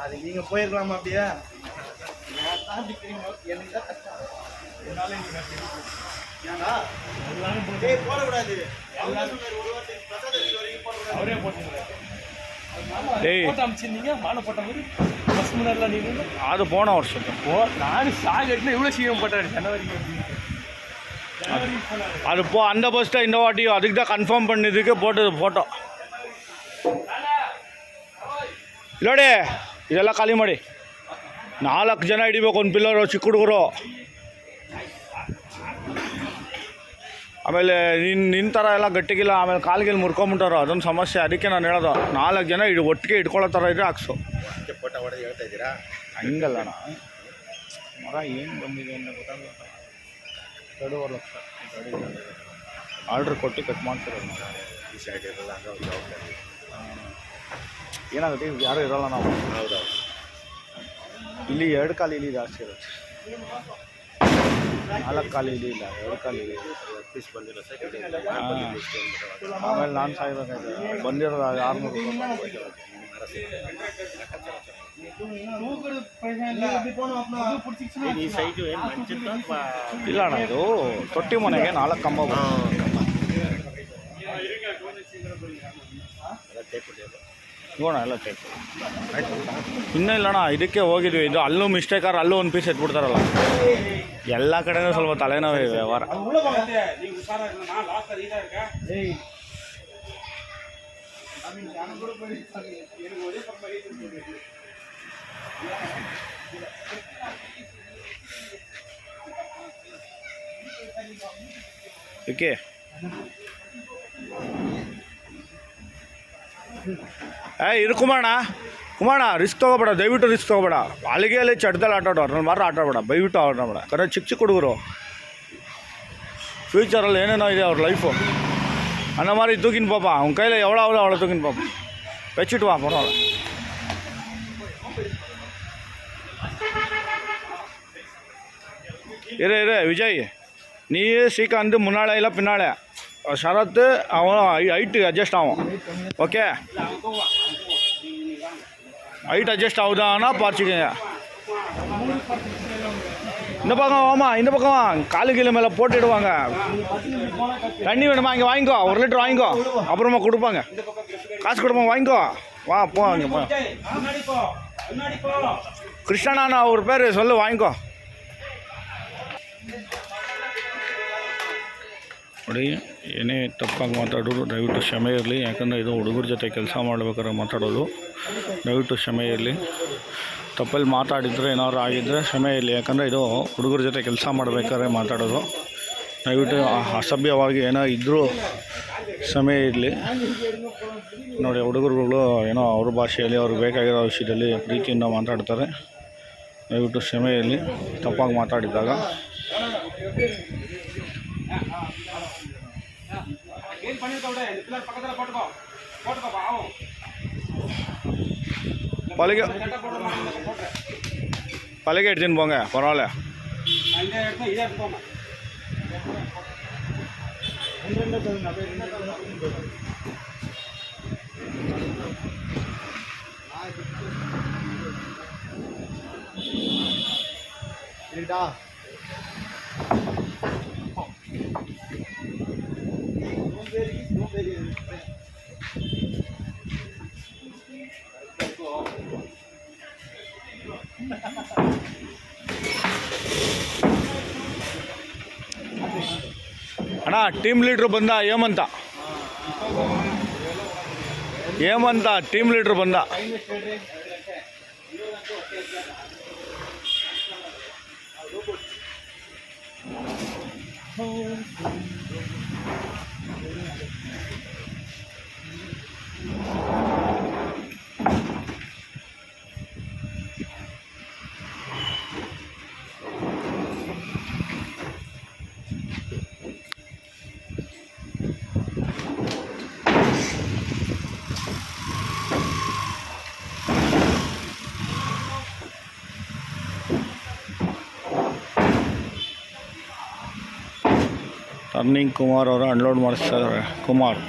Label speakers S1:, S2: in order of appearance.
S1: அது நீங்கள் போயிருக்கலாமா அப்படியே? எனக்கு தான் கஷ்டம். ஏன்னா போடக்கூடாது.
S2: அவரே போட்டுருங்க. அது போன வருஷம் நான் சாகட்னா இவ்வளோ சீக்கிரம் போட்டாரு ஜனவரிக்கு. அது அந்த பஸ் தான் இந்த வாட்டியும் அதுக்கு தான் கன்ஃபார்ம் பண்ணதுக்கு போட்டது ಫೋಟೋ ಇಲ್ಲೋಡಿ ಇದೆಲ್ಲ ಖಾಲಿ ಮಾಡಿ 4 ಜನ ಹಿಡಿಬೇಕು ಒಂದು ಪಿಲ್ಲರು ಚಿಕ್ಕ ಹುಡುಗರು. ಆಮೇಲೆ ನಿನ್ನ ಥರ ಎಲ್ಲ ಗಟ್ಟಿಗಿಲ್ಲ, ಆಮೇಲೆ ಕಾಲಿಗೆ ಮುರ್ಕೊಂಬಿಟ್ಟಾರೋ ಅದೊಂದು ಸಮಸ್ಯೆ. ಅದಕ್ಕೆ ನಾನು ಹೇಳೋದು 4 ಜನ ಒಟ್ಟಿಗೆ ಇಟ್ಕೊಳ್ಳೋ ಥರ ಇದ್ರೆ ಹಾಕ್ಸು.
S1: ಫೋಟೋ ಹೊಡೆದು ಹೇಳ್ತಾ ಇದ್ದೀರಾ?
S2: ಹಂಗಲ್ಲ ಅಣ್ಣ, ಮರ ಏನು ಬಂದಿದೆ ಅನ್ನೋ ಗೊತ್ತಾಗಲ್ಲ. 2.5 ಲಕ್ಷ ಆರ್ಡ್ರ್ ಕೊಟ್ಟು ಕಟ್ ಮಾಡ್ತಿರೋದು.
S1: ಈ ಸೈಡ್ ಇರಲ್ಲ ಅಂದರೆ ಅವ್ರು ಜವಾಬ್ದಾರಿ.
S2: ಏನಾಗುತ್ತೆ ಯಾರೂ ಇರೋಲ್ಲ ನಾವು.
S1: ಹೌದೌದು.
S2: ಇಲ್ಲಿ 2 ಕಾಲು ಇಲ್ಲಿ ಜಾಸ್ತಿ ಇರುತ್ತೆ, 4 ಕಾಲು ಇಲ್ಲಿ ಇಲ್ಲ, 2 ಕಾಲು ಇಲ್ಲಿ
S1: ಪೀಸ್ ಬಂದಿರೋ
S2: ಆಮೇಲೆ ನಾನು ಸಾಯ್ಬೇಕಾಯ್ತು. ಬಂದಿರೋದು 600 ರೂಪಾಯಿ.
S1: ಈ ಸೈಟು ಏನು ಮಂಚಿತ್ತು ಅಥವಾ
S2: ಇಲ್ಲ ಅಣ್ಣ, ಇದು ತೊಟ್ಟಿ ಮನೆಗೆ 4 ಕಂಬ ನೋಡೋಣ ಎಲ್ಲ ಟೈಪ್ ಇನ್ನೂ ಇಲ್ಲಣ್ಣ. ಇದಕ್ಕೆ ಹೋಗಿದ್ವಿ, ಇದು ಅಲ್ಲೂ ಮಿಸ್ಟೇಕಾರ್ ಅಲ್ಲೂ ಒಂದು ಪೀಸ್ ಎತ್ಬಿಡ್ತಾರಲ್ಲ. ಎಲ್ಲ ಕಡೆನೂ ಸ್ವಲ್ಪ ತಲೆನೋವು ವ್ಯವಹಾರ. ಓಕೆ ಇದು ಕುಮಾರಣ್ಣ ರಿಸ್ಕ್ ತೊಗೋಬೇಡ, ದಯವಿಟ್ಟು ರಿಸ್ಕ್ ತೊಗೋಬೇಡ. ಅಲ್ಲಿಗೆ ಅಲ್ಲಿ ಚಡ್ದಲ್ಲಿ ಆಟಾಡೋ ನನ್ನ ಮಾತ್ರ ಆಟಾಡಬೇಡ, ದಯವಿಟ್ಟು ಆಟಾಡಬೇಡ. ಕರೆ ಚಿಕ್ಕ ಹುಡುಗರು ಫ್ಯೂಚರಲ್ಲಿ ಏನೇನೋ ಇದೆ ಅವ್ರ ಲೈಫು. ಅನ್ನ ಮಾರಿ ತೂಗಿನ ಪಾಪ ಅವ್ನ ಕೈಲಿ ಅವಳ ತೂಗಿನ ಪಾಪ வெச்சிட்டு வா பரவாயில்ல. இரு விஜய், நீ ஸ்ரீகாந்த் முன்னாலே இல்லை பின்னாலே. ಶರತ್ ಅವನು ಹೈಟ್ ಅಡ್ಜಸ್ಟ್ ಆகும். ಓಕೆ ஹைட் அட்ஜஸ்ட் ஆகுதானா பார்த்துக்கங்க. இந்த பக்கம் வாமா, இந்த பக்கம் காலு கீழே மேலே போட்டுடுவாங்க. தண்ணி வேணுமா இங்கே வாங்கிக்கோ, 1 லிட்டர் வாங்கிக்கோ, அப்புறமா கொடுப்பாங்க. காசு கொடுப்போம், வாங்கிக்கோ. வா போ இங்கே போ. கிருஷ்ணனா ஒரு பேர் சொல்லு, வாங்கிக்கோ. ನೋಡಿ ಏನೇ ತಪ್ಪಾಗಿ ಮಾತಾಡೋದು ದಯವಿಟ್ಟು ಕ್ಷಮೆ ಇರಲಿ. ಯಾಕಂದರೆ ಇದು ಹುಡುಗರ ಜೊತೆ ಕೆಲಸ ಮಾಡ್ಬೇಕಾದ್ರೆ ಮಾತಾಡೋದು, ದಯವಿಟ್ಟು ಕ್ಷಮೆ ಇರಲಿ. ತಪ್ಪಲ್ಲಿ ಮಾತಾಡಿದರೆ ಏನಾದ್ರು ಆಗಿದ್ದರೆ ಕ್ಷಮೆ ಇರಲಿ. ಯಾಕಂದರೆ ಇದು ಹುಡುಗರ ಜೊತೆ ಕೆಲಸ ಮಾಡಬೇಕಾದ್ರೆ ಮಾತಾಡೋದು. ದಯವಿಟ್ಟು ಅಸಭ್ಯವಾಗಿ ಏನೋ ಇದ್ದರೂ ಕ್ಷಮೆ ಇರಲಿ. ನೋಡಿ ಹುಡುಗರುಗಳು ಏನೋ ಅವ್ರ ಭಾಷೆಯಲ್ಲಿ ಅವ್ರಿಗೆ ಬೇಕಾಗಿರೋ ವಿಷಯದಲ್ಲಿ ಪ್ರೀತಿಯಿಂದ ಮಾತಾಡ್ತಾರೆ. ದಯವಿಟ್ಟು ಕ್ಷಮೆ ಇರಲಿ ತಪ್ಪಾಗಿ ಮಾತಾಡಿದಾಗ. பழக எடுத்துன்னு போங்க, பரவாயில்ல. ಅಣ್ಣ ಟೀಮ್ ಲೀಡ್ರು ಬಂದ, ಹೇಮಂತ ಟೀಮ್ ಲೀಡ್ರು ಬಂದ. ಟರ್ನಿಂಗ್ ಕುಮಾರ್ ಅವರು ಅನ್ಲೋಡ್ ಮಾಡಿಸ್ತಾ ಇದ್ದಾರೆ. ಕುಮಾರ್